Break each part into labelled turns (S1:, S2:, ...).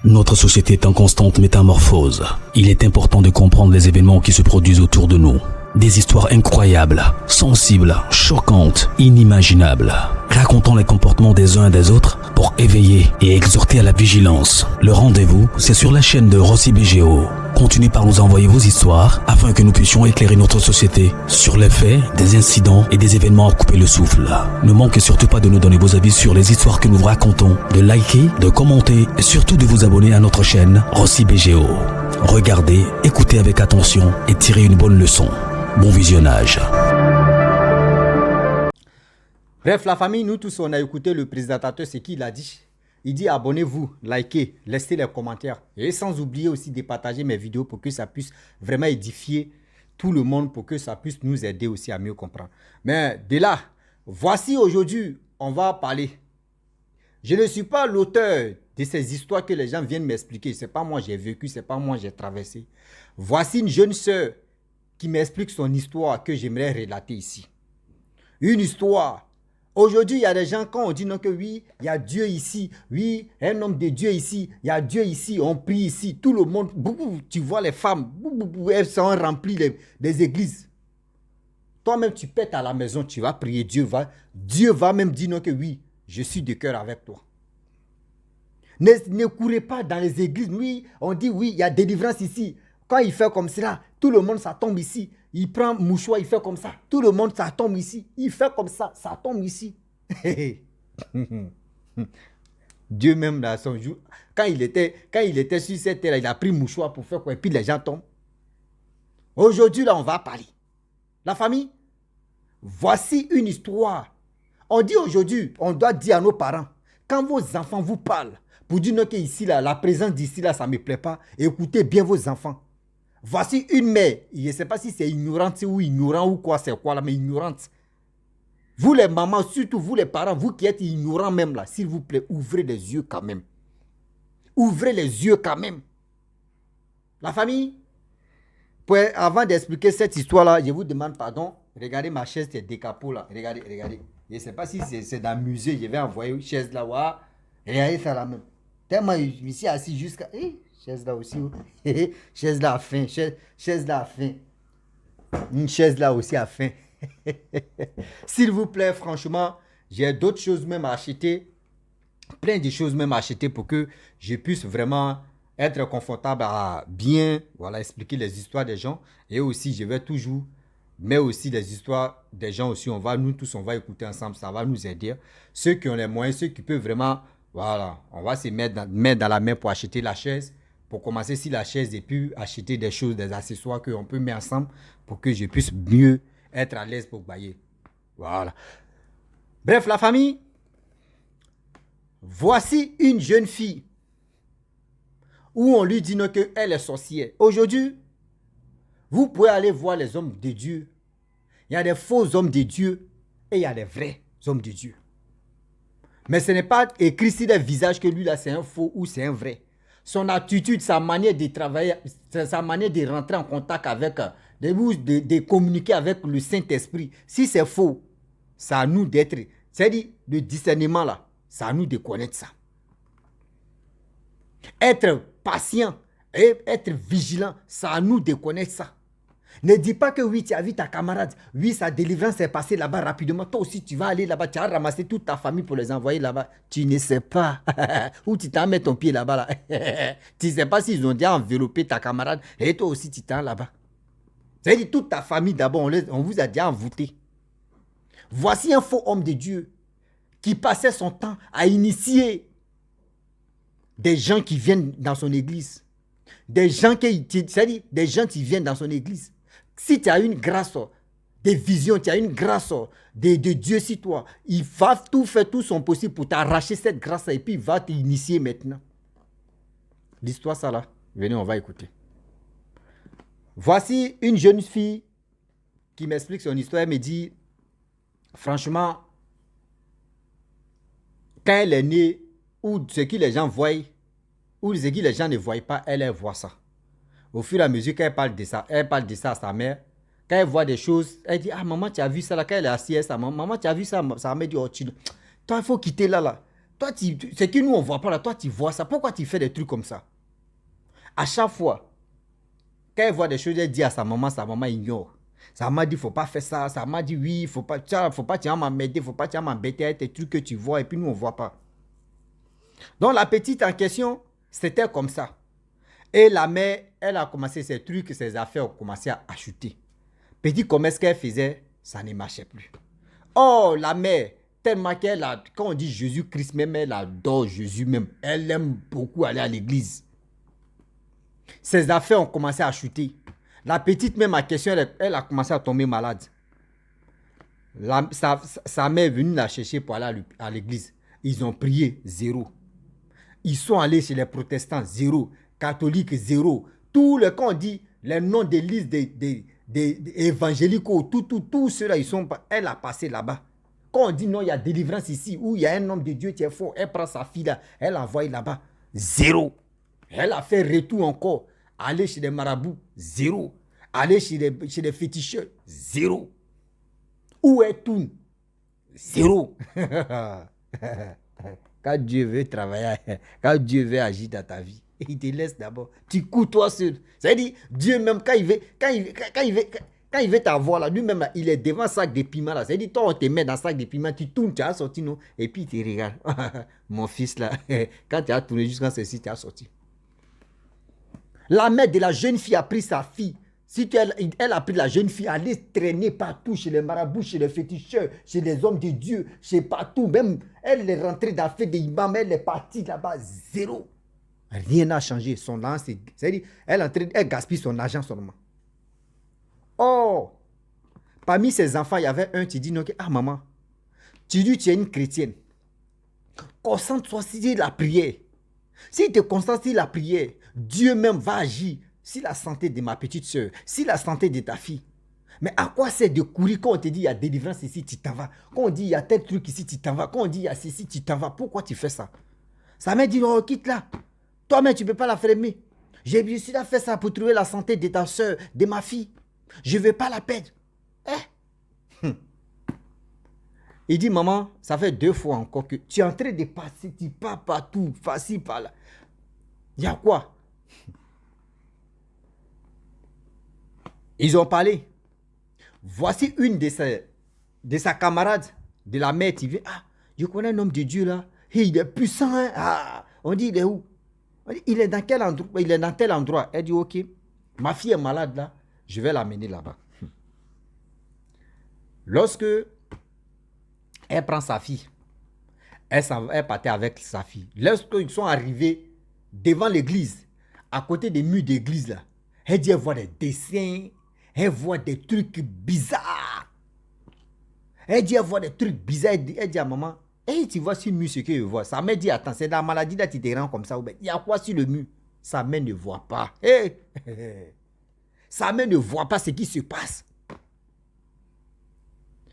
S1: Notre société est en constante métamorphose. Il est important de comprendre les événements qui se produisent autour de nous. Des histoires incroyables, sensibles, choquantes, inimaginables. Racontons les comportements des uns et des autres pour éveiller et exhorter à la vigilance. Le rendez-vous, c'est sur la chaîne de Rossi BGO. Continuez par nous envoyer vos histoires afin que nous puissions éclairer notre société sur les faits, des incidents et des événements à couper le souffle. Ne manquez surtout pas de nous donner vos avis sur les histoires que nous vous racontons, de liker, de commenter et surtout de vous abonner à notre chaîne Rossi BGO. Regardez, écoutez avec attention et tirez une bonne leçon. Bon visionnage.
S2: Bref, la famille, nous tous, on a écouté le présentateur, ce qu'il a dit. Il dit abonnez-vous, likez, laissez les commentaires. Et sans oublier aussi de partager mes vidéos pour que ça puisse vraiment édifier tout le monde, pour que ça puisse nous aider aussi à mieux comprendre. Mais de là, voici aujourd'hui, on va parler. Je ne suis pas l'auteur de ces histoires que les gens viennent m'expliquer. Ce n'est pas moi j'ai vécu, ce n'est pas moi j'ai traversé. Voici une jeune sœur qui m'explique son histoire que j'aimerais relater ici. Une histoire. Aujourd'hui, il y a des gens, quand on dit non que oui, il y a Dieu ici, oui, un homme de Dieu ici, il y a Dieu ici, on prie ici, tout le monde, tu vois les femmes, elles sont remplies des églises. Toi-même, tu pètes à la maison, tu vas prier, Dieu va même dire non que oui, je suis de cœur avec toi. Ne courez pas dans les églises, oui, on dit oui, il y a délivrance ici. Quand il fait comme cela, tout le monde, ça tombe ici. Il prend mouchoir, il fait comme ça. Tout le monde, ça tombe ici. Il fait comme ça tombe ici. Dieu même, là, son jour, quand il était sur cette terre, il a pris mouchoir pour faire quoi? Et puis les gens tombent. Aujourd'hui, là, on va parler. La famille, voici une histoire. On dit aujourd'hui, on doit dire à nos parents, quand vos enfants vous parlent, pour dire non, que ici, là, la présence d'ici, là, ça ne me plaît pas, écoutez bien vos enfants. Voici une mère, je ne sais pas si c'est ignorante ou ignorant ou quoi, c'est quoi là, mais ignorante. Vous les mamans, surtout vous les parents, vous qui êtes ignorants même là, s'il vous plaît, ouvrez les yeux quand même. Ouvrez les yeux quand même. La famille, avant d'expliquer cette histoire-là, je vous demande pardon. Regardez ma chaise, c'est décapot là. Regardez. Je ne sais pas si c'est dans le musée, je vais envoyer une chaise là. Voilà. Regardez ça là même. Tellement je me suis assis jusqu'à... chaise là aussi. Chaise là à fin. Chaise là à fin. Une chaise là aussi à fin. S'il vous plaît, franchement, j'ai d'autres choses même à acheter. Plein de choses même à acheter pour que je puisse vraiment être confortable à bien expliquer les histoires des gens. Et aussi, je vais toujours... Mais aussi les histoires des gens aussi, nous tous, on va écouter ensemble. Ça va nous aider. Ceux qui ont les moyens, ceux qui peuvent vraiment... Voilà, on va se mettre dans la main pour acheter la chaise. Pour commencer sur la chaise et puis acheter des choses, des accessoires qu'on peut mettre ensemble pour que je puisse mieux être à l'aise pour bailler. Voilà. Bref, la famille. Voici une jeune fille où on lui dit non qu'elle est sorcière. Aujourd'hui, vous pouvez aller voir les hommes de Dieu. Il y a des faux hommes de Dieu et il y a des vrais hommes de Dieu. Mais ce n'est pas écrit sur le visage que lui là c'est un faux ou c'est un vrai. Son attitude, sa manière de travailler, sa manière de rentrer en contact avec, de communiquer avec le Saint-Esprit. Si c'est faux, c'est à nous d'être, c'est-à-dire le discernement là, c'est à nous de connaître ça. Être patient et être vigilant, c'est à nous de connaître ça. Ne dis pas que oui, tu as vu ta camarade, oui, sa délivrance est passée là-bas rapidement. Toi aussi, tu vas aller là-bas, tu as ramassé toute ta famille pour les envoyer là-bas. Tu ne sais pas où tu t'en mets ton pied là-bas. Là. Tu ne sais pas s'ils ont déjà enveloppé ta camarade et toi aussi, tu t'en là-bas. C'est-à-dire toute ta famille d'abord, on vous a déjà envoûté. Voici un faux homme de Dieu qui passait son temps à initier des gens qui viennent dans son église. Des gens c'est-à-dire des gens qui viennent dans son église. Si tu as une grâce, des visions, tu as une grâce de Dieu sur toi, il va tout faire tout son possible pour t'arracher cette grâce et puis il va t'initier maintenant. L'histoire ça là, venez on va écouter. Voici une jeune fille qui m'explique son histoire. Elle me dit, franchement, quand elle est née, ou ce que les gens voient, ou ce que les gens ne voient pas, elle voit ça. Au fur et à mesure qu'elle parle de ça, à sa mère. Quand elle voit des choses, elle dit, ah maman, tu as vu ça là. Quand elle est assise à sa maman, tu as vu ça. Sa mère dit, oh, toi, il faut quitter là. Toi, c'est que nous, on ne voit pas là. Toi, tu vois ça. Pourquoi tu fais des trucs comme ça? À chaque fois, quand elle voit des choses, elle dit à sa maman ignore. Sa maman dit, il ne faut pas faire ça. Sa maman dit, oui, il ne faut pas, tu vas m'embêter, il ne faut pas, tu vas m'embêter avec tes trucs que tu vois. Et puis nous, on ne voit pas. Donc, la petite en question, c'était comme ça. Et la mère, elle a commencé ses trucs, ses affaires ont commencé à chuter. Petit comme est-ce qu'elle faisait, ça ne marchait plus. Oh, la mère, tellement qu'elle a, quand on dit Jésus-Christ même, elle adore Jésus même. Elle aime beaucoup aller à l'église. Ses affaires ont commencé à chuter. La petite même à question, elle a commencé à tomber malade. Sa mère est venue la chercher pour aller à l'église. Ils ont prié, zéro. Ils sont allés chez les protestants, zéro. Catholiques, zéro. Quand on dit les noms des listes des évangéliques, tout ceux-là, elle a passé là-bas. Quand on dit non, il y a délivrance ici, où il y a un homme de Dieu qui est fort, elle prend sa fille là, elle l'envoie là-bas, zéro. Elle a fait retour encore. Aller chez les marabouts, zéro. Aller chez les féticheurs, zéro. Où est tout? Zéro. Quand Dieu veut travailler, quand Dieu veut agir dans ta vie, il te laisse d'abord. Tu cours toi seul. C'est-à-dire, Dieu même, quand il veut t'avoir là, lui-même, là, il est devant un sac de piment là. C'est-à-dire, toi, on te met dans un sac de piment, tu tournes, tu as sorti, non? Et puis, il te regarde. Mon fils là, quand tu as tourné jusqu'à ceci, tu as sorti. La mère de la jeune fille a pris sa fille. Elle a pris la jeune fille, elle est traînée partout, chez les marabouts, chez les féticheurs, chez les hommes de Dieu, chez partout. Même, elle est rentrée dans la fête des imams, elle est partie là-bas, zéro. Rien n'a changé. Son argent, c'est-à-dire, elle gaspille son argent seulement. Oh, parmi ses enfants, il y avait un qui dit, non, ah maman, tu dis tu es une chrétienne. Concentre-toi sur la prière. Si tu te concentres sur la prière, Dieu même va agir sur la santé de ma petite soeur, sur la santé de ta fille. Mais à quoi c'est de courir quand on te dit il y a délivrance ici, tu t'en vas. Quand on dit il y a tel truc ici, tu t'en vas. Quand on dit il y a ceci, tu t'en vas. Pourquoi tu fais ça? Ça m'a dit, oh, quitte là. Toi-même, tu ne peux pas la fermer. J'ai bien sûr fait ça pour trouver la santé de ta soeur, de ma fille. Je ne veux pas la perdre. Il dit, maman, ça fait 2 fois encore que tu es en train de passer, tu pars partout, facile par là. Il y a quoi? Ils ont parlé. Voici une de sa camarade, de la mère qui vient. Ah, je connais un homme de Dieu là. Il est puissant. Hein? Ah, on dit, il est où? On dit, il est dans quel endroit? Il est dans tel endroit. Elle dit, ok, ma fille est malade là, je vais l'amener là-bas. Lorsque elle prend sa fille, elle partait avec sa fille. Lorsqu'ils sont arrivés devant l'église, à côté des murs d'église là, elle dit, elle voit des dessins, elle voit des trucs bizarres. Elle dit, elle voit des trucs bizarres. Elle dit à maman, hey, tu vois sur le mur ce que je vois. Sa mère dit, attends, c'est la maladie là, tu te rends comme ça. Il y a quoi sur le mur? Sa mère ne voit pas. Hey. Sa mère ne voit pas ce qui se passe.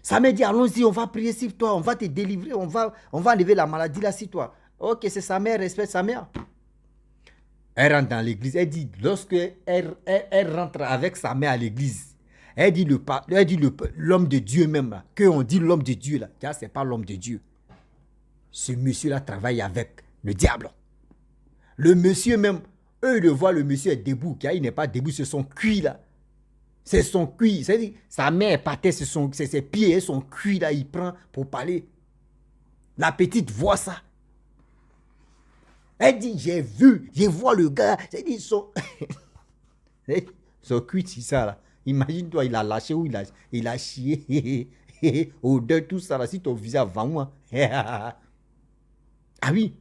S2: Sa mère dit, allons-y, on va prier sur toi, on va te délivrer, on va enlever la maladie là sur toi. Ok, c'est sa mère, respecte sa mère. Elle rentre dans l'église, elle dit, lorsque elle rentre avec sa mère à l'église, elle dit l'homme de Dieu même, là, qu'on dit l'homme de Dieu là, car c'est pas l'homme de Dieu. Ce monsieur-là travaille avec le diable. Le monsieur même, eux, ils le voient, le monsieur est debout, car il n'est pas debout, c'est son cuir là. C'est son cuir. C'est-à-dire, sa mère partait, c'est ses pieds, son cuir là, il prend pour parler. La petite voit ça. Elle dit, j'ai vu, je vois le gars. J'ai dit, son cuir, c'est ça là. Imagine-toi, il a lâché ou il a chié. Odeur, tout ça là, si ton visage va moi. Ah oui.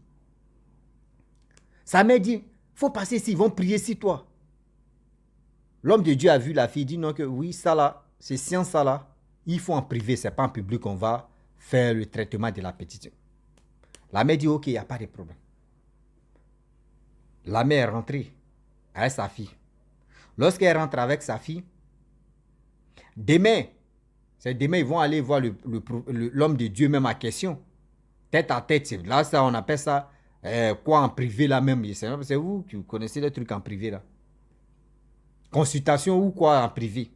S2: Sa mère dit, faut passer ici, ils vont prier sur toi. L'homme de Dieu a vu la fille, il dit non que oui, ça là, c'est science ça là. Il faut en privé, c'est pas en public qu'on va faire le traitement de la petite. La mère dit ok, il n'y a pas de problème. La mère est rentrée avec sa fille. Lorsqu'elle rentre avec sa fille, demain, ils vont aller voir l'homme de Dieu même à question. Tête à tête, là ça on appelle ça quoi en privé là même. C'est vous qui connaissez les trucs en privé là. Consultation ou quoi en privé.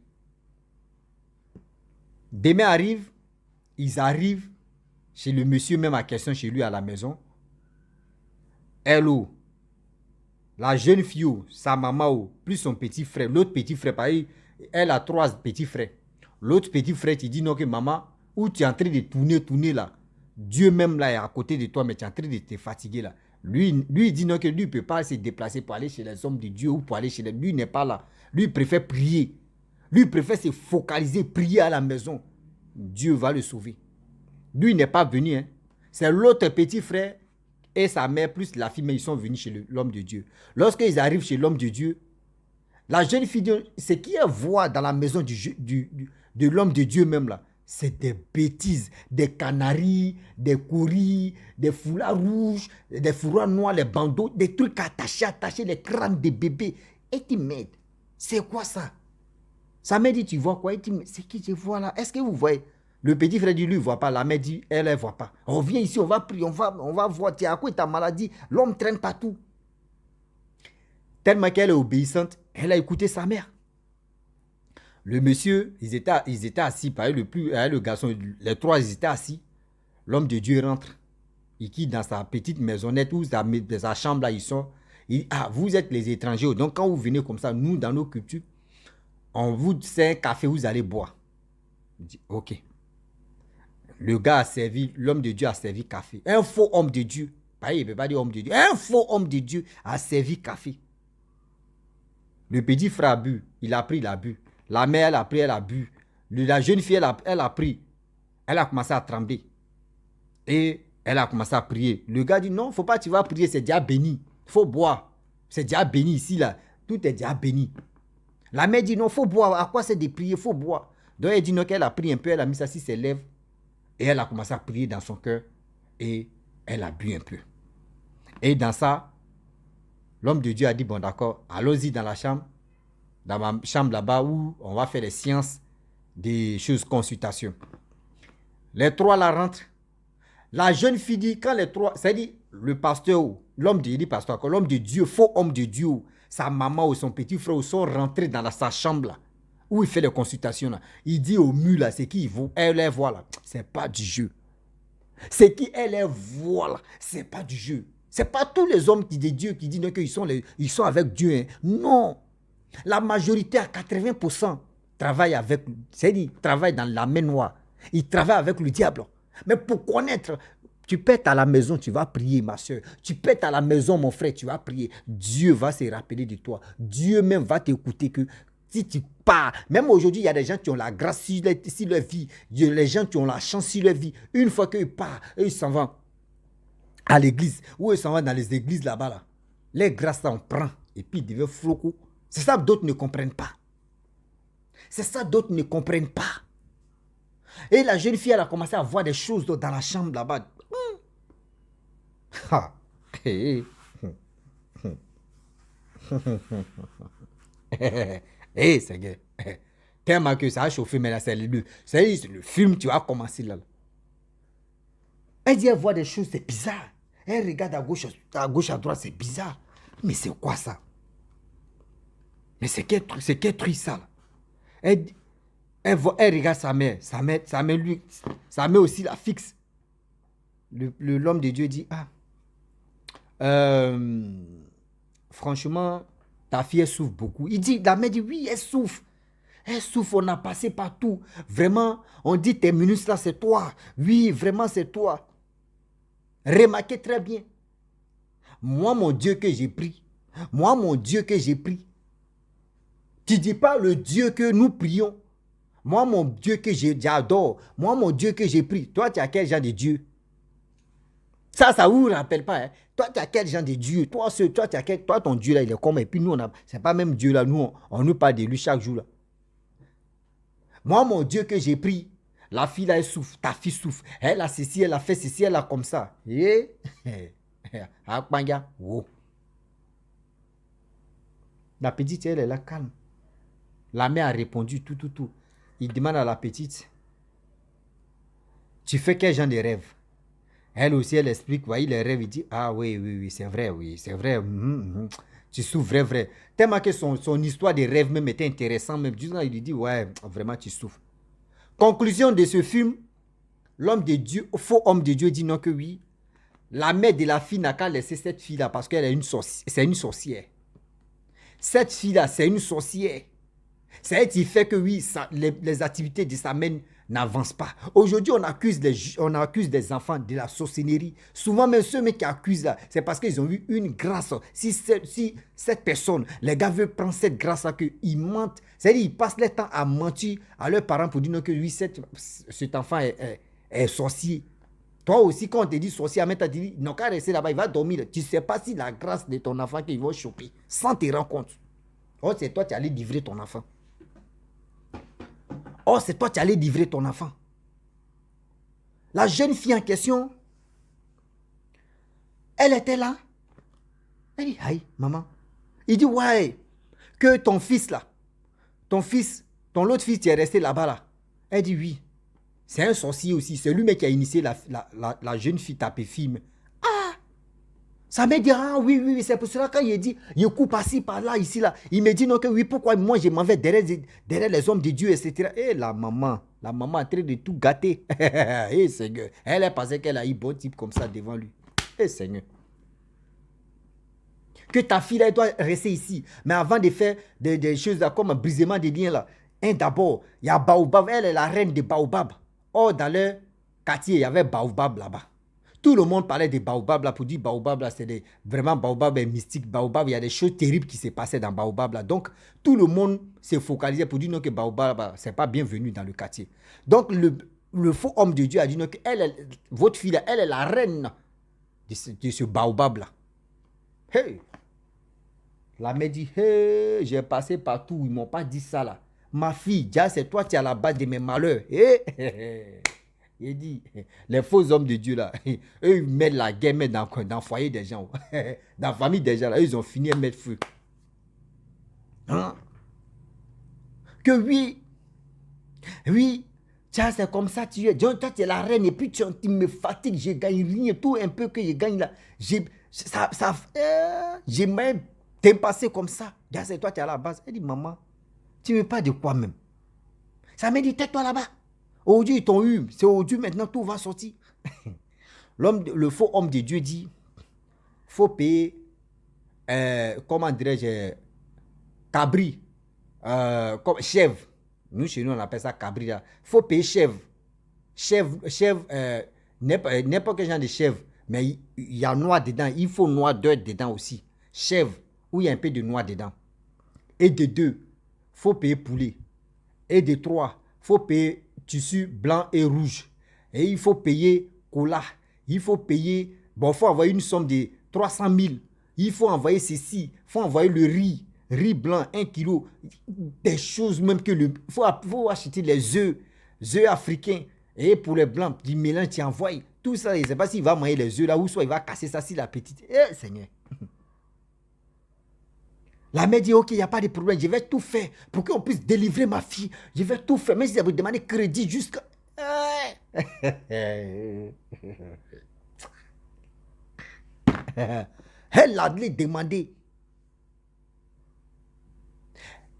S2: Demain arrive, ils arrivent chez le monsieur même à question, chez lui à la maison. elle, la jeune fille, sa maman, plus son petit frère, l'autre petit frère, pareil, elle a 3 petits frères. L'autre petit frère, tu dis non que maman, où tu es en train de tourner là, Dieu même là est à côté de toi, mais tu es en train de te fatiguer là. Lui, il dit non que lui ne peut pas se déplacer pour aller chez les hommes de Dieu ou pour aller chez les... Lui n'est pas là. Lui il préfère prier. Lui il préfère se focaliser, prier à la maison. Dieu va le sauver. Lui il n'est pas venu. Hein. C'est l'autre petit frère et sa mère plus la fille, mais ils sont venus chez l'homme de Dieu. Lorsqu'ils arrivent chez l'homme de Dieu, la jeune fille, ce qu'elle voit dans la maison de l'homme de Dieu même là, c'est des bêtises, des canaris, des courris, des foulards rouges, des foulards noirs, les bandeaux, des trucs attachés, les crânes des bébés. Et tu m'aides. C'est quoi ça? Sa mère dit, tu vois quoi? Et tu c'est qui je vois là? Est-ce que vous voyez? Le petit frère dit, lui, il ne voit pas. La mère dit, elle ne voit pas. On vient ici, on va prier, on va voir. Tu as quoi ta maladie? L'homme traîne partout. Tellement qu'elle est obéissante, elle a écouté sa mère. Le monsieur, ils étaient assis, pareil, le garçon, les 3, ils étaient assis. L'homme de Dieu rentre. Il quitte dans sa petite maisonnette ou sa chambre, là, ils sont. Il dit, vous êtes les étrangers. Donc, quand vous venez comme ça, nous, dans nos cultures, on vous sert un café, vous allez boire. Il dit, ok. Le gars a servi, l'homme de Dieu a servi café. Un faux homme de Dieu. Pareil, il ne peut pas dire homme de Dieu. Un faux homme de Dieu a servi café. Le petit frère a bu. Il a pris, il a bu. La mère, elle a pris, elle a bu. La jeune fille, elle a pris. Elle a commencé à trembler. Et elle a commencé à prier. Le gars dit, non, il ne faut pas, tu vas prier, c'est déjà béni. Il faut boire. C'est déjà béni ici, là. Tout est déjà béni. La mère dit, non, il faut boire. À quoi c'est de prier? Il faut boire. Donc, elle dit, non, qu'elle a pris un peu, elle a mis ça sur ses lèvres. Et elle a commencé à prier dans son cœur. Et elle a bu un peu. Et dans ça, l'homme de Dieu a dit, bon, d'accord, allons-y dans la chambre. Dans ma chambre là-bas où on va faire les séances des choses, consultations. Les 3 là rentrent. La jeune fille dit, quand les 3, c'est-à-dire le pasteur, l'homme de, il dit pasteur, l'homme de Dieu, faux homme de Dieu, sa maman ou son petit frère sont rentrés dans sa chambre là, où il fait les consultations là. Il dit au mur là, c'est qui il voit, elle voit là, c'est pas du jeu. C'est qui elle voit là, c'est pas du jeu. C'est pas tous les hommes de Dieu qui disent qu'ils sont avec Dieu. Hein. Non. La majorité à 80% travaille avec, c'est-à-dire travaille dans la main noire. Ils travaillent avec le diable. Mais pour connaître, tu pètes à la maison, tu vas prier, ma soeur. Tu pètes à la maison, mon frère, tu vas prier. Dieu va se rappeler de toi. Dieu même va t'écouter que si tu pars, même aujourd'hui, il y a des gens qui ont la grâce sur leur vie. Il y a des gens qui ont la chance sur leur vie. Une fois qu'ils partent, ils s'en vont à l'église, ou ils s'en vont dans les églises là-bas. Là. Les grâces, là, on prend. Et puis, ils deviennent flocos. C'est ça que d'autres ne comprennent pas. C'est ça que d'autres ne comprennent pas. Et la jeune fille, elle a commencé à voir des choses dans la chambre là-bas. C'est gay. Tellement que ça a chauffé, mais là, c'est le film, tu as commencé là. Elle dit, elle voit des choses, c'est bizarre. Elle regarde à gauche, à droite, c'est bizarre. Mais c'est quoi ça? Mais c'est quel truc ça là? Elle regarde sa mère aussi la fixe. L'homme de Dieu dit, franchement, ta fille elle souffre beaucoup. La mère dit, oui, elle souffre. Elle souffre, on a passé partout. Vraiment, on dit, tes minutes là, c'est toi. Oui, vraiment, c'est toi. Remarquez très bien. Moi, mon Dieu que j'ai pris. Moi, mon Dieu que j'ai pris. Tu ne dis pas le Dieu que nous prions. Moi, mon Dieu que j'adore. Moi, mon Dieu que j'ai pris. Toi, tu as quel genre de Dieu? Ça ne vous rappelle pas. Hein? Toi, tu as quel genre de Dieu? Toi, ton Dieu là, il est comme. Et puis nous, c'est pas même Dieu là. Nous, on nous parle de lui chaque jour là. Moi, mon Dieu que j'ai pris. La fille là, elle souffre. Ta fille souffre. Elle a ceci, elle a fait ceci, elle a comme ça. Et la petite, elle est là calme. La mère a répondu tout. Il demande à la petite, tu fais quel genre de rêve? Elle aussi, elle explique, voyez les rêves, il dit, oui, c'est vrai, Tu souffres, vrai. Tellement que son histoire de rêve même était intéressante, même il lui dit, ouais, vraiment, tu souffres. Conclusion de ce film, l'homme de Dieu, faux homme de Dieu dit non que oui. la mère de la fille n'a qu'à laisser cette fille-là parce qu'elle est c'est une sorcière. Cette fille-là, c'est une sorcière. C'est elle qui fait que oui, les activités de sa mère n'avancent pas. Aujourd'hui, on accuse des enfants de la sorcellerie. Souvent, même ceux qui accusent là, c'est parce qu'ils ont eu une grâce. Si cette personne, les gars veulent prendre cette grâce-là, qu'ils mentent, c'est-à-dire qu'ils passent leur temps à mentir à leurs parents pour dire non, que oui, cet enfant est sorcier. Toi aussi, quand on te dit sorcier, tu dit non, qu'à rester là-bas, il va dormir. Tu ne sais pas si la grâce de ton enfant qu'il va choper sans te rendre compte. Oh, c'est toi qui allais livrer ton enfant. Oh, c'est toi qui allais livrer ton enfant. La jeune fille en question, elle était là. Elle dit, aïe, maman. Il dit, ouais, que ton fils là, ton l'autre fils qui est resté là-bas là. Elle dit, oui. C'est un sorcier aussi. C'est lui-même qui a initié la jeune fille tapée film. Ah! Ça me dit, ah oui, c'est pour cela quand il dit, il coupe par-ci, par-là, ici, là. Il me dit, non, que oui, pourquoi moi je m'en vais derrière les hommes de Dieu, etc. Et la maman est en train de tout gâter. Eh Seigneur, elle est pensée qu'elle a eu bon type comme ça devant lui. Eh Seigneur. Que ta fille, là, elle doit rester ici. Mais avant de faire des choses là, comme un brisement des liens, là, d'abord, il y a Baobab, elle est la reine de Baobab. Oh, dans le quartier, il y avait Baobab là-bas. Tout le monde parlait de Baobab là pour dire Baobab là, c'est vraiment Baobab est mystique. Baobab, il y a des choses terribles qui se passaient dans Baobab là. Donc, tout le monde s'est focalisé pour dire non que Baobab, c'est pas bienvenu dans le quartier. Donc, le faux homme de Dieu a dit non que votre fille là, elle est la reine de ce Baobab là. Hey! La mère dit, hey, j'ai passé partout, ils m'ont pas dit ça là. Ma fille, déjà c'est toi qui es à la base de mes malheurs. Il dit, les faux hommes de Dieu là, eux ils mettent la guerre dans le foyer des gens, dans la famille des gens là, ils ont fini à mettre feu. Hein? Que oui, tiens, c'est comme ça tu es. Toi tu es la reine et puis tu me fatigues, je gagne rien, tout un peu que je gagne là. J'ai même dépassé comme ça. Tiens, c'est toi qui es à la base. Elle dit, maman, tu ne veux pas de quoi même. Ça me dit, tais-toi là-bas. Aujourd'hui, ils t'ont eu. C'est aujourd'hui, maintenant, tout va sortir. Le faux homme de Dieu dit, il faut payer, comment dirais-je, cabri, chèvre. Nous, chez nous, on appelle ça cabri. Il faut payer chèvre. Chèvre, n'importe quel genre de chèvre. Mais il y a noix dedans. Il faut noix d'œuf dedans aussi. Chèvre, où il y a un peu de noix dedans. Et de 2, il faut payer poulet. Et de 3, il faut payer tissu blanc et rouge. Et il faut payer cola. Il faut payer, il faut envoyer une somme de 300 000. Il faut envoyer ceci. Il faut envoyer le riz blanc, 1 kilo. Des choses même que il faut acheter les œufs africains. Et pour les blancs, du mélange, tu envoies. Tout ça, je ne sais pas s'il va manger les œufs là ou soit il va casser ça si la petite. Eh, Seigneur. La mère dit, ok, il n'y a pas de problème, je vais tout faire pour qu'on puisse délivrer ma fille. Je vais tout faire, même si ça vous demande crédit jusqu'à... Elle a demandé.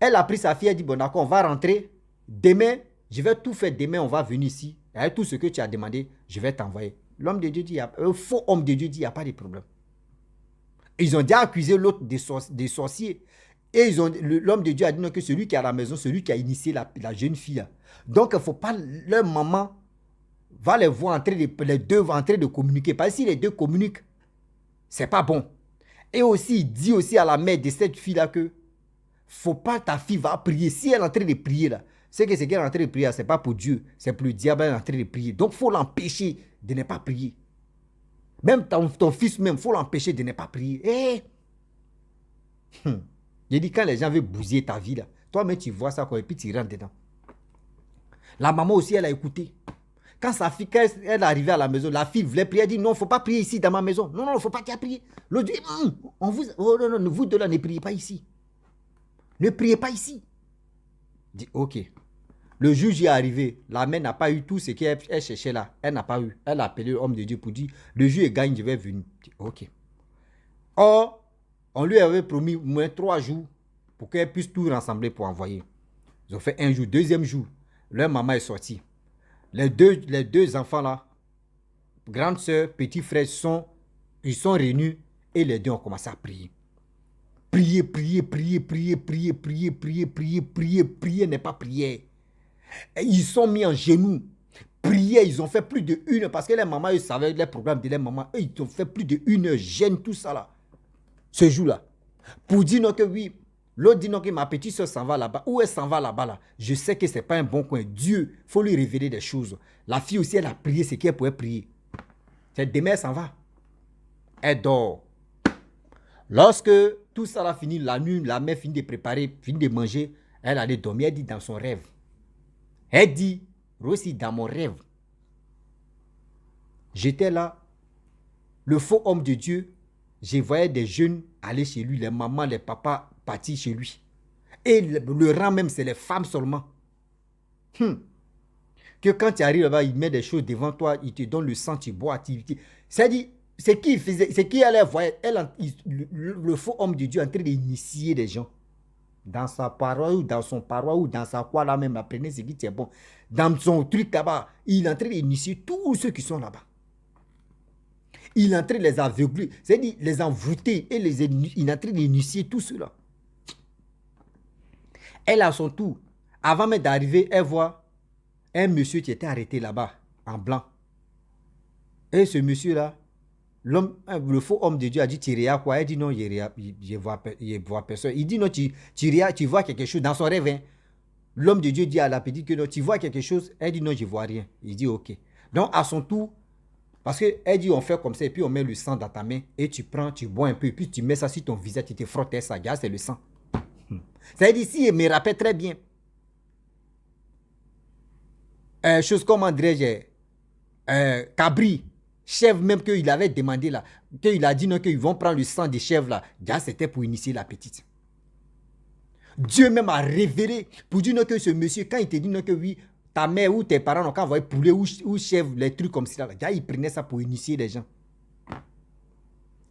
S2: Elle a pris sa fille, elle dit, bon d'accord, on va rentrer. Demain, je vais tout faire, demain on va venir ici. Et tout ce que tu as demandé, je vais t'envoyer. L'homme de Dieu dit, un faux homme de Dieu dit, il n'y a pas de problème. Ils ont déjà accusé l'autre des sorciers. Et l'homme de Dieu a dit non, que celui qui est à la maison, celui qui a initié la jeune fille. Donc, il ne faut pas, leur maman va les voir les deux en train de communiquer. Parce que si les deux communiquent, ce n'est pas bon. Et aussi, il dit aussi à la mère de cette fille-là que faut pas ta fille va prier. Si elle est en train de prier, là, c'est que ce qu'elle est en train de prier, ce n'est pas pour Dieu, c'est pour le diable, elle est en train de prier. Donc, il faut l'empêcher de ne pas prier. Même ton fils, même, il faut l'empêcher de ne pas prier. J'ai dit, quand les gens veulent bousiller ta vie, là, toi-même, tu vois ça, quoi, et puis tu rentres dedans. La maman aussi, elle a écouté. Quand sa fille, quand elle est arrivée à la maison, la fille voulait prier, elle dit, non, il ne faut pas prier ici, dans ma maison. Non, il ne faut pas prier. L'autre dit, non, vous deux là, ne priez pas ici. Ne priez pas ici. Dit, ok. Le juge est arrivé. La mère n'a pas eu tout ce qu'elle cherchait là. Elle n'a pas eu. Elle a appelé l'homme de Dieu pour dire, le juge gagne, je vais venir. Dit, ok. Or, on lui avait promis au moins 3 jours pour qu'elle puisse tout rassembler pour envoyer. Ils ont fait 1 jour. 2e jour, leur maman est sortie. Les deux enfants là, grande soeur, petit frère, sont Ils sont réunis et les deux ont commencé à prier. Prier n'est pas prier. Et ils sont mis en genoux. Prier, ils ont fait plus de 1 heure parce que les mamans, ils savaient les programmes de les mamans. Ils ont fait plus de 1 heure, gêne tout ça là. Ce jour-là. Pour dire non que oui, l'autre dit non que ma petite soeur s'en va là-bas. Où elle s'en va là-bas là? Je sais que ce n'est pas un bon coin. Dieu, il faut lui révéler des choses. La fille aussi, elle a prié ce qu'elle pouvait prier. C'est demain, elle s'en va. Elle dort. Lorsque tout ça a fini, la nuit, la mère finit de préparer, finit de manger, elle allait dormir. Elle dit dans son rêve. Elle dit, Rossi, dans mon rêve, j'étais là, le faux homme de Dieu, je voyais des jeunes aller chez lui, les mamans, les papas partir chez lui. Et le rang même, c'est les femmes seulement. Que quand tu arrives là-bas, il met des choses devant toi, il te donne le sang, tu bois. C'est-à-dire, c'est qui faisait, c'est qui allait voir, le faux homme de Dieu en train d'initier des gens. Dans sa parole ou dans son paroi ou dans sa quoi là même, apprenez ce qui est bon. Dans son truc là-bas, il est en train d'initier tous ceux qui sont là-bas. Il est en train de les aveugler, c'est-à-dire les envoûter et il est en train d'initier tout cela. Elle a son tour. Avant même d'arriver, elle voit un monsieur qui était arrêté là-bas, en blanc. Et ce monsieur-là, le faux homme de Dieu a dit, tu regardes quoi? Elle dit non, je vois personne. Il dit non, tu vois quelque chose dans son rêve. Hein? L'homme de Dieu dit à la petite que non, tu vois quelque chose? Elle dit non, je ne vois rien. Il dit ok. Donc à son tour, parce qu'elle dit on fait comme ça et puis on met le sang dans ta main et tu prends, tu bois un peu et puis tu mets ça sur ton visage, tu te frottes et ça, c'est le sang. Ça veut dire ici, il me rappelle très bien. Chose comme André, Cabri. Chèvre même qu'il avait demandé là, qu'il a dit non, qu'ils vont prendre le sang des chèvres là, déjà c'était pour initier la petite. Dieu même a révélé pour dire non que ce monsieur, quand il te dit non que oui, ta mère ou tes parents n'ont qu'à envoyer poulet ou chèvre, les trucs comme ça, déjà il prenait ça pour initier les gens.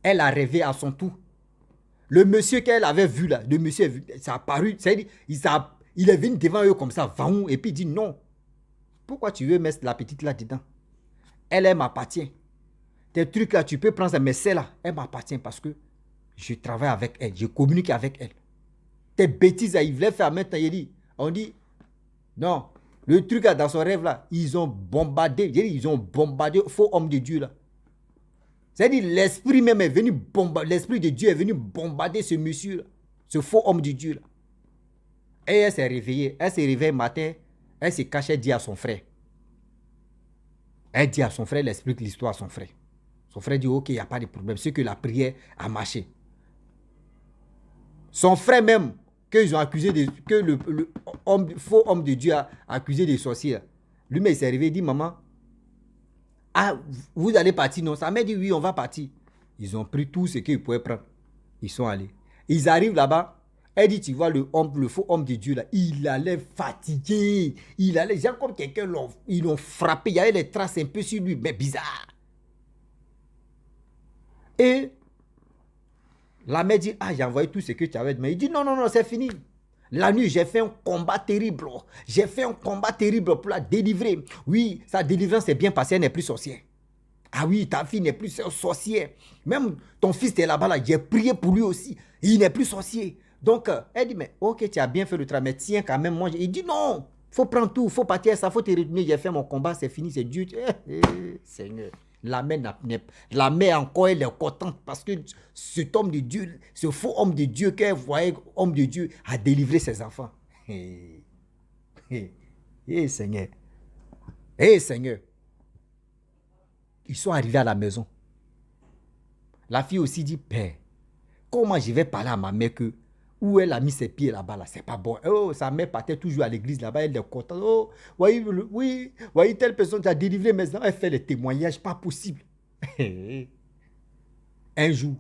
S2: Elle a rêvé à son tour. Le monsieur qu'elle avait vu là, le monsieur, ça a apparu, c'est-à-dire, il est venu devant eux comme ça, et puis il dit non. Pourquoi tu veux mettre la petite là dedans? Elle m'appartient. Tes trucs là, tu peux prendre ça, mais celle-là, elle m'appartient parce que je travaille avec elle, je communique avec elle. Tes bêtises, il voulait faire maintenant, on dit, non, le truc là, dans son rêve là, ils ont bombardé, faux homme de Dieu là. C'est-à-dire, l'esprit même est venu bombarder, l'esprit de Dieu est venu bombarder ce monsieur là, ce faux homme de Dieu là. Et elle s'est réveillée le matin, elle se cachait, dit à son frère. Elle dit à son frère, elle explique l'histoire à son frère. Son frère dit, ok, il n'y a pas de problème. C'est que la prière a marché. Son frère même, qu'ils ont accusé que le faux homme de Dieu a accusé des sorciers. Lui-même, il s'est réveillé, il dit, maman, ah, vous allez partir, non? Sa mère dit, oui, on va partir. Ils ont pris tout ce qu'ils pouvaient prendre. Ils sont allés. Ils arrivent là-bas. Elle dit, tu vois, le faux homme de Dieu, là, il allait fatigué. Il allait, genre comme quelqu'un, ils l'ont frappé. Il y avait des traces un peu sur lui, mais bizarre. Et la mère dit, ah, j'ai envoyé tout ce que tu avais demandé. Il dit, non, non, non, c'est fini. La nuit, j'ai fait un combat terrible. J'ai fait un combat terrible pour la délivrer. Oui, sa délivrance est bien passée, elle n'est plus sorcière. Ah oui, ta fille n'est plus sorcière. Même ton fils est là-bas, là, j'ai prié pour lui aussi. Il n'est plus sorcier. Donc, elle dit, mais ok, tu as bien fait le travail, mais tiens quand même, moi, il dit non, il faut prendre tout, il faut partir, ça, il faut te retourner, j'ai fait mon combat, c'est fini, c'est Dieu. Seigneur, la mère encore, elle est contente parce que cet homme de Dieu, ce faux homme de Dieu qu'elle voyait, homme de Dieu, a délivré ses enfants. Seigneur. Seigneur. Ils sont arrivés à la maison. La fille aussi dit, père, comment je vais parler à ma mère que où elle a mis ses pieds là-bas, là, c'est pas bon. Oh, sa mère partait toujours à l'église là-bas, elle est contente. Oh, oui, telle personne t'a délivré mes enfants, elle fait les témoignages, pas possible. Un jour,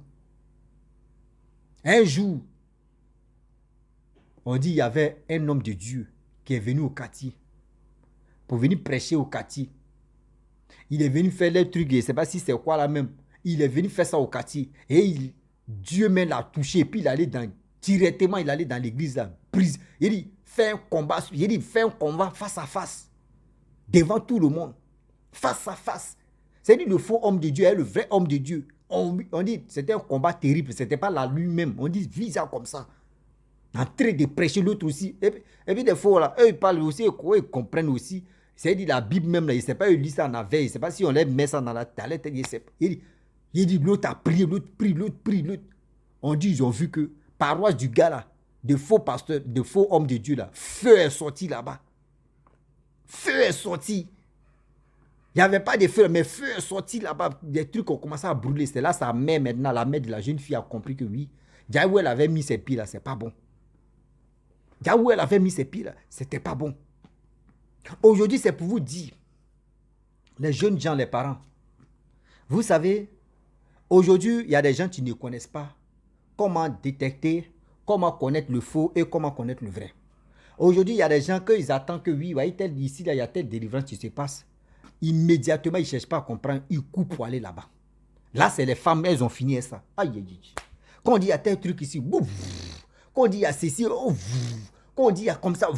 S2: on dit il y avait un homme de Dieu qui est venu au quartier, pour venir prêcher au quartier. Il est venu faire les trucs, je ne sais pas si c'est quoi là même. Il est venu faire ça au quartier. Et Dieu même l'a touché, et puis il allait directement dans l'église là, prise. Il dit, fais un combat face à face, devant tout le monde, face à face. C'est lui le faux homme de Dieu, le vrai homme de Dieu. On dit, c'était un combat terrible. C'était pas la lui-même. On dit, vis ça comme ça. En train de prêcher l'autre aussi. Et puis des fois, là, eux, ils parlent aussi, ils comprennent aussi. C'est-à-dire la Bible même, là, il ne sait pas, ils lisent ça en veille. Il ne sait pas si on les met ça dans la tête. Il dit, l'autre a prié, l'autre prie, l'autre prie, l'autre. On dit, ils ont vu que, paroisse du gars là, de faux pasteurs, de faux hommes de Dieu là, feu est sorti là-bas. Feu est sorti. Il n'y avait pas de feu, mais feu est sorti là-bas. Des trucs ont commencé à brûler. C'est là sa mère maintenant, la mère de la jeune fille a compris que oui, là où elle avait mis ses pieds là, c'est pas bon. Là où elle avait mis ses pieds là, c'était pas bon. Aujourd'hui, c'est pour vous dire, les jeunes gens, les parents, vous savez, aujourd'hui, il y a des gens qui ne connaissent pas comment détecter, comment connaître le faux et comment connaître le vrai. Aujourd'hui, il y a des gens qu'ils attendent que oui, ici, là, il y a telle délivrance qui se passe. Immédiatement, ils ne cherchent pas à comprendre, ils coupent pour aller là-bas. Là, c'est les femmes, elles ont fini ça. Aïe, aïe, aïe. Quand on dit il y a tel truc ici, bouf. Quand on dit il y a ceci, oh, quand on dit il y a comme ça,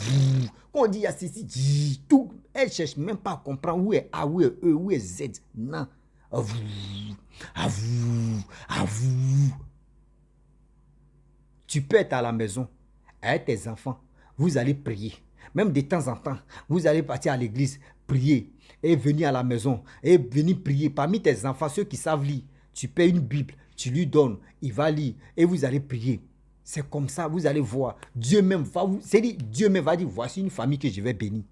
S2: quand on dit il y a ceci, tout. Elles ne cherchent même pas à comprendre où est A, où est E, où est Z. Non. À vous. Tu peux être à la maison avec tes enfants. Vous allez prier. Même de temps en temps, vous allez partir à l'église, prier et venir à la maison et venir prier. Parmi tes enfants, ceux qui savent lire, tu paies une Bible, tu lui donnes, il va lire et vous allez prier. C'est comme ça, vous allez voir. Dieu même va vous, c'est-à-dire Dieu même va dire, voici une famille que je vais bénir.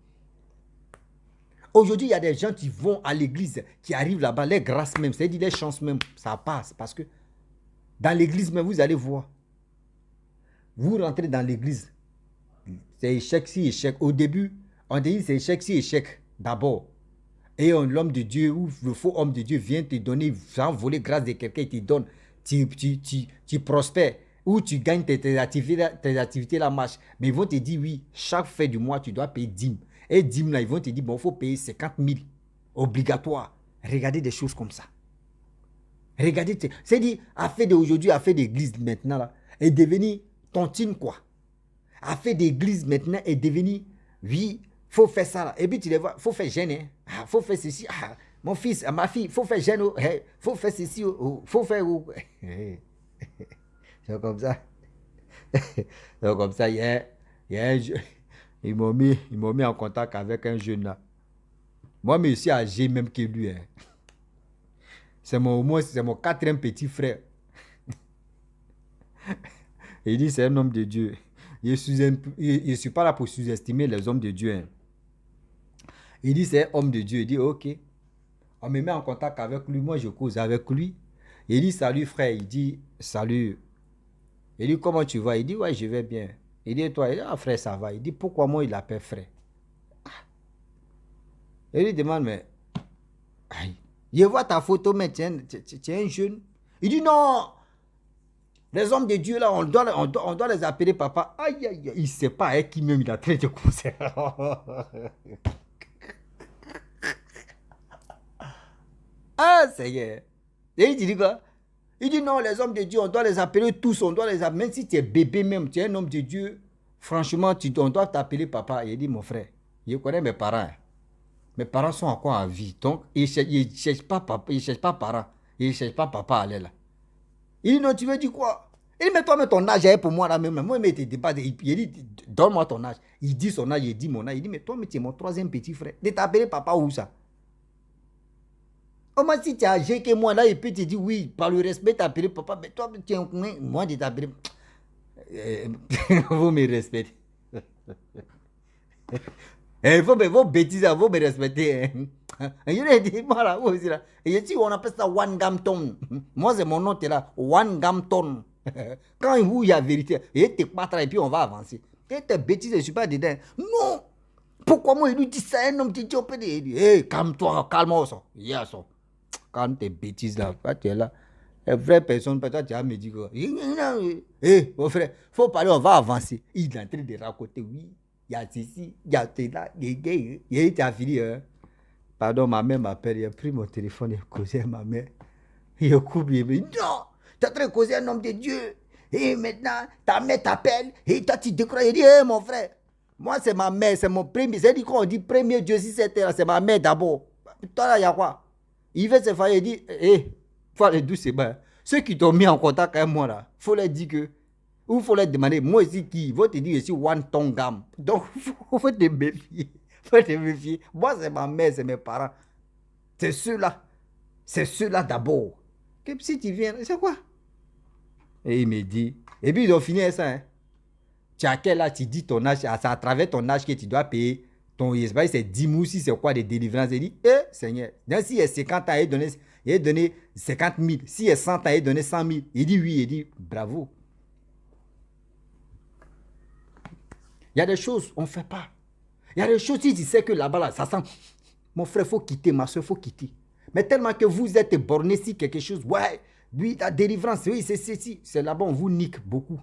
S2: Aujourd'hui, il y a des gens qui vont à l'église, qui arrivent là-bas, les grâces même, c'est-à-dire les chances même, ça passe parce que dans l'église même, vous allez voir. Vous rentrez dans l'église, c'est échec si échec. Au début, on dit c'est échec si échec d'abord. Et l'homme de Dieu ou le faux homme de Dieu vient te donner, sans voler grâce de quelqu'un, il te donne, tu prospères ou tu gagnes tes activités la marche. Mais ils vont te dire oui, chaque fin du mois, tu dois payer 10. Et 10 là, ils vont te dire bon, il faut payer 50 000. Obligatoire. Regardez des choses comme ça. Regardez, c'est-à-dire, affaire d'aujourd'hui, affaire d'église maintenant là, est devenue tontine quoi. Affaire d'église maintenant est devenue, oui, faut faire ça là. Et puis tu les vois, faut faire jeûne, hein. Faut faire ceci. Mon fils, ma fille, faut faire jeûne, faut faire ceci, faut faire. C'est comme ça. C'est comme ça, ils m'ont mis en contact avec un jeune là. Moi, mais je suis âgé même que lui. Hein. C'est mon 4e petit frère. Il dit c'est un homme de Dieu. Je ne suis pas là pour sous-estimer les hommes de Dieu. Hein. Il dit c'est un homme de Dieu. Il dit ok. On me met en contact avec lui. Moi je cause avec lui. Il dit salut frère. Il dit salut. Il dit comment tu vas? Il dit ouais je vais bien. Il dit toi? Il dit ah frère ça va. Il dit pourquoi moi il l'appelle frère? Il lui demande mais aïe. Je vois ta photo mais tu es un jeune. Il dit non. Les hommes de Dieu, là, on doit les appeler papa. Aïe, aïe, aïe. Il ne sait pas avec qui même il a traité de concert. Ah, Seigneur. Et il dit quoi? Il dit non, les hommes de Dieu, on doit les appeler tous. On doit les appeler, même si tu es bébé même, tu es un homme de Dieu. Franchement, on doit t'appeler papa. Il dit mon frère, je connais mes parents. Hein. Mes parents sont encore en vie. Donc, ils ne cherchent pas papa, ils ne cherchent pas parents. Ils ne cherchent pas papa à aller là. Il dit non, tu veux dire quoi? Il dit mais toi, mais ton âge est pour moi là même. Moi, mais t'es pas. Il dit donne-moi ton âge. Il dit son âge, il dit mon âge. Il dit mais toi, mais tu es mon 3e petit frère. De t'appeler papa où ça? Comment si tu es âgé que moi là, et puis tu dis oui, par le respect, t'appeler papa. Mais toi, tu es moi de t'appeler. Vous me respectez. Il faut vos bêtises, vous me respecter. Il dit, voilà, vous aussi là. Et si on appelle ça one gamton. Moi, c'est mon nom, t'es là. One gamton. Quand il y a vérité, et t'es pas et puis on va avancer. Et tes bêtises, je ne suis pas dedans. Non. Pourquoi moi, il lui dit ça, un homme, tu dis, on peut dire, hé, calme-toi, calme-toi, ça. Yes, ça. Calme tes bêtises là. Tu es là. Les vraies personnes, peut-être tu as me dit quoi. Hé, mon frère, il faut parler, on va avancer. Il est en train de raconter, oui. Il y a ceci, il y a cela, il était fini. Hein. Pardon, ma mère m'appelle, il a pris mon téléphone, il a causé à ma mère. Il a coupé, il me dit non, tu es en train de causer un homme de Dieu. Et maintenant, ta mère t'appelle, et toi tu décroches, il dit, hé mon frère, moi c'est ma mère, c'est mon premier, c'est dit qu'on dit premier Dieu si c'était là, c'est ma mère d'abord. Toi là, il y a quoi? Il veut se faire, il dit, hé, faut aller doucement. Ceux qui t'ont mis en contact avec moi là, faut leur dire que, ou faut leur demander, moi ici qui, ils vont te dire ici one ton gamme. Donc, faut te méfier. Faut te méfier. Moi, c'est ma mère, c'est mes parents. C'est ceux-là. C'est ceux-là d'abord. Que si tu viens, c'est quoi? Et il me dit, et puis ils ont fini avec ça. Hein. Tu as quel âge, tu dis ton âge, c'est à travers ton âge que tu dois payer ton ISBA, c'est 10 000, si c'est quoi des délivrances. Il dit, Seigneur, si il y a 50 ans, il a donné 50 000. Si il y a 100 ans, il a donné 100 000. Il dit oui, il dit bravo. Il y a des choses, on ne fait pas. Il y a des choses, si tu sais que là-bas, là, ça sent. Mon frère, il faut quitter, ma soeur, il faut quitter. Mais tellement que vous êtes borné si quelque chose, ouais, lui, la délivrance, oui, c'est là-bas, on vous nique beaucoup.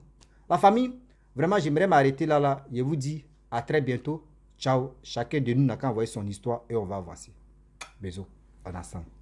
S2: La famille, vraiment, j'aimerais m'arrêter là. Je vous dis à très bientôt. Ciao. Chacun de nous n'a qu'à envoyer son histoire et on va avancer. Bisous. En ensemble.